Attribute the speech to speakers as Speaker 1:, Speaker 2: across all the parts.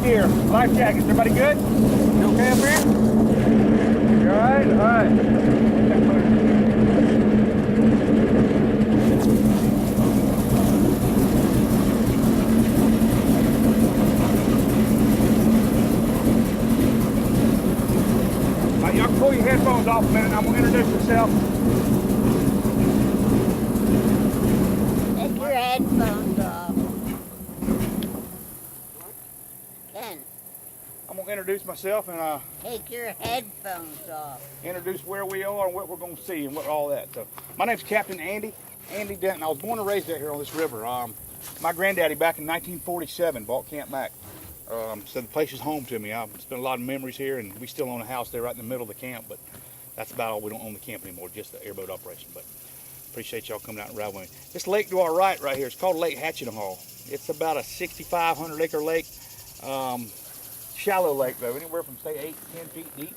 Speaker 1: gear, life jackets. Everybody good? You okay up here? You alright? Alright. Alright, y'all can pull your headphones off a minute. I'm going to introduce myself.
Speaker 2: Take your headphones off. Ken,
Speaker 1: I'm going to introduce myself and
Speaker 2: take your headphones off.
Speaker 1: introduce where we are and what we're going to see and what all that. So, my name's Captain Andy Denton. I was born and raised out here on this river. My granddaddy back in 1947 bought Camp Mack. So the place is home to me. I've spent a lot of memories here, and we still own a house there right in the middle of the camp, but that's about all. We don't own the camp anymore, just the airboat operation. But appreciate y'all coming out and ride with me. This lake to our right here is called Lake Hatchinahall. It's about a 6,500 acre lake. Shallow lake though, anywhere from say 8 to 10 feet deep.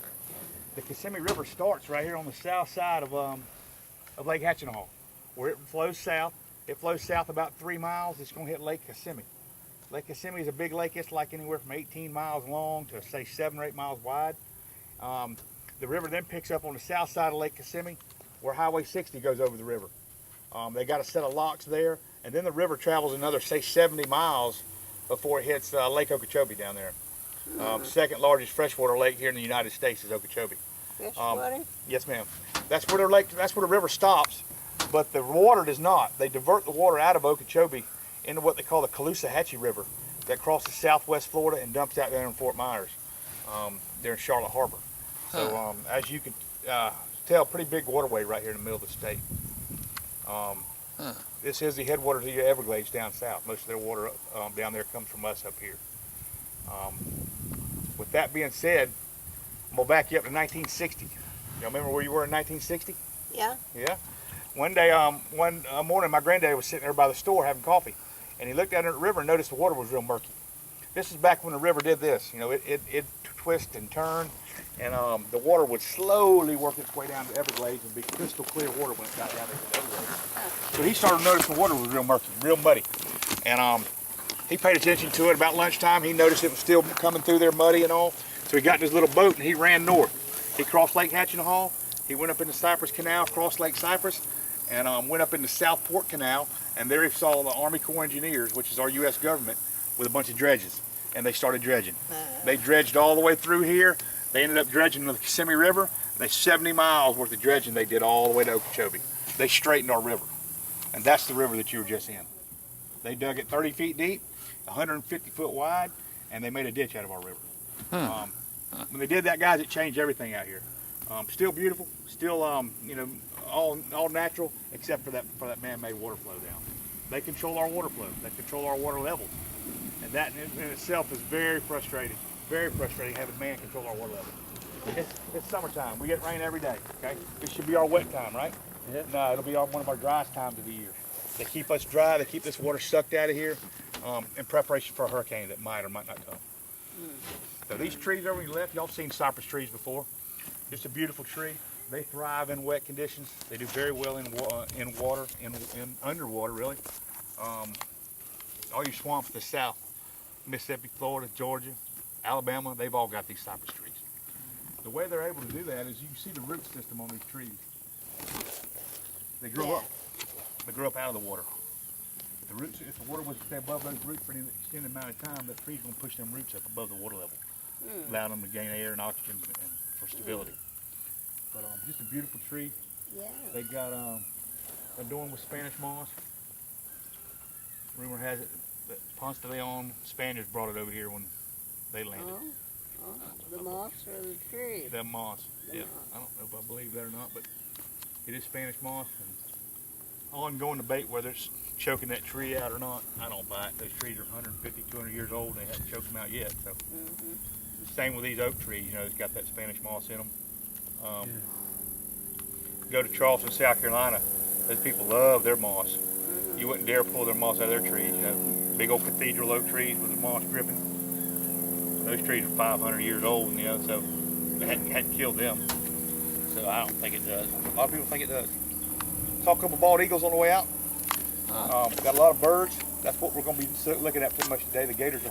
Speaker 1: The Kissimmee River starts right here on the south side of Lake Hatchinahall, where it flows south. It flows south about 3 miles. It's going to hit Lake Kissimmee. Lake Kissimmee is a big lake. It's like anywhere from 18 miles long to say 7 or 8 miles wide. The river then picks up on the south side of Lake Kissimmee, where Highway 60 goes over the river. They got a set of locks there, and then the river travels another say 70 miles before it hits Lake Okeechobee down there. Second largest freshwater lake here in the United States is Okeechobee.
Speaker 2: Freshwater?
Speaker 1: Yes, ma'am. That's where the river stops, but the water does not. They divert the water out of Okeechobee into what they call the Caloosahatchee River that crosses southwest Florida and dumps out there in Fort Myers, there in Charlotte Harbor. So as you can tell, pretty big waterway right here in the middle of the state. This is the headwaters of the Everglades down south. Most of their water down there comes from us up here. With that being said, I'm gonna back you up to 1960. Y'all remember where you were in 1960?
Speaker 2: Yeah.
Speaker 1: Yeah. One day, one morning, my granddaddy was sitting there by the store having coffee, and he looked down at the river and noticed the water was real murky. This is back when the river did this. You know, it twist and turn, and the water would slowly work its way down to the Everglades and be crystal clear water when it got down there to the Everglades. So he started noticing the water was real murky, real muddy, and he paid attention to it. About lunchtime, he noticed it was still coming through there muddy and all. So he got in his little boat and he ran north. He crossed Lake Hatchinahall. He went up into Cypress Canal, crossed Lake Cypress, and went up into Southport Canal. And there he saw the Army Corps Engineers, which is our U.S. government, with a bunch of dredges. And they started dredging. They dredged all the way through here. They ended up dredging the Kissimmee River. They 70 miles worth of dredging they did all the way to Okeechobee. They straightened our river. And that's the river that you were just in. They dug it 30 feet deep, 150 foot wide, and they made a ditch out of our river. When they did that, guys, it changed everything out here. Still beautiful, still you know, all natural, except for that man-made water flow down. They control our water flow. They control our water levels, and that in itself is very frustrating. Very frustrating having man control our water levels. It's summertime. We get rain every day. Okay, this should be our wet time, right? Yeah. No, it'll be one of our driest times of the year. They keep us dry. They keep this water sucked out of here in preparation for a hurricane that might or might not come. So these trees over to the left, y'all seen cypress trees before. Just a beautiful tree. They thrive in wet conditions. They do very well in water, in underwater really. All your swamps to the south, Mississippi, Florida, Georgia, Alabama, they've all got these cypress trees. The way they're able to do that is you can see the root system on these trees. They grow up. They grow up out of the water. If the water was to stay above those roots for any extended amount of time, that tree's going to push them roots up above the water level, allowing them to gain air and oxygen and for stability. But just a beautiful tree.
Speaker 2: Yeah.
Speaker 1: They got adorned with Spanish moss. Rumor has it that Ponce de Leon Spaniards brought it over here when they landed.
Speaker 2: The moss or the tree?
Speaker 1: The moss.
Speaker 2: The
Speaker 1: Yeah.
Speaker 2: moss.
Speaker 1: I don't know if I believe that or not, but it is Spanish moss. And ongoing debate whether it's choking that tree out or not. I don't buy it. Those trees are 150, 200 years old and they haven't choked them out yet. So, same with these oak trees. You know, it's got that Spanish moss in them. Go to Charleston, South Carolina. Those people love their moss. You wouldn't dare pull their moss out of their trees. You know, big old cathedral oak trees with the moss dripping. Those trees are 500 years old. You know, so they hadn't killed them. So I don't think it does. A lot of people think it does. Saw a couple bald eagles on the way out. Got a lot of birds. That's what we're going to be looking at pretty much today. The gators are